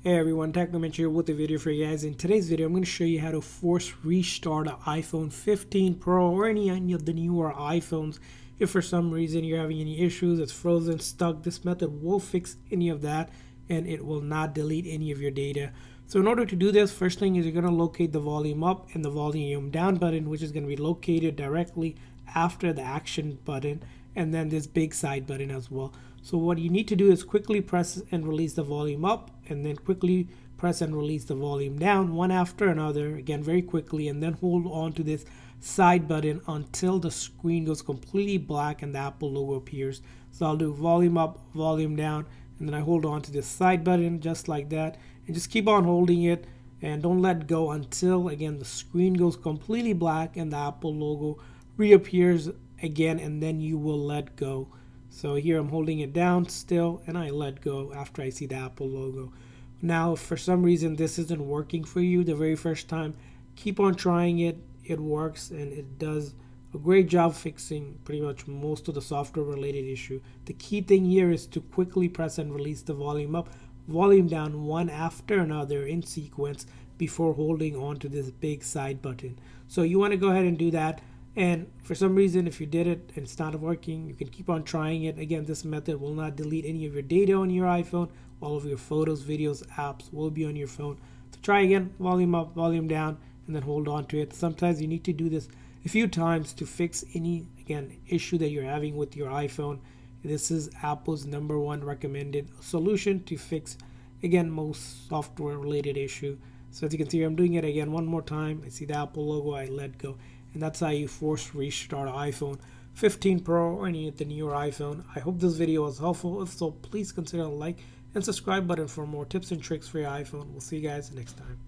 Hey everyone, Technomentary here with a video for you guys. In today's video, I'm going to show you how to force restart an iPhone 15 Pro or any of the newer iPhones. If for some reason you're having any issues, it's frozen, stuck, this method will fix any of that and it will not delete any of your data. So in order to do this, first thing is you're going to locate the volume up and the volume down button, which is going to be located directly after the action button, and then this big side button as well. So what you need to do is quickly press and release the volume up, and then quickly press and release the volume down, one after another, again very quickly, and then hold on to this side button until the screen goes completely black and the Apple logo appears. So I'll do volume up, volume down, and then I hold on to this side button just like that, and just keep on holding it and don't let go until again the screen goes completely black and the Apple logo reappears again, and then you will let go. So here I'm holding it down still and I let go after I see the Apple logo. Now if for some reason this isn't working for you the very first time, keep on trying it. It works and it does a great job fixing pretty much most of the software related issue. The key thing here is to quickly press and release the volume up, volume down, one after another in sequence before holding on to this big side button. So you want to go ahead and do that. And for some reason, if you did it and it's not working, you can keep on trying it. Again, this method will not delete any of your data on your iPhone. All of your photos, videos, apps will be on your phone. So try again, volume up, volume down, and then hold on to it. Sometimes you need to do this a few times to fix any, again, issue that you're having with your iPhone. This is Apple's #1 recommended solution to fix, again, most software related issue. So as you can see, I'm doing it again one more time. I see the Apple logo, I let go. And that's how you force restart an iPhone 15 Pro or any of the newer iPhone. I hope this video was helpful. If so, please consider a like and subscribe button for more tips and tricks for your iPhone. We'll see you guys next time.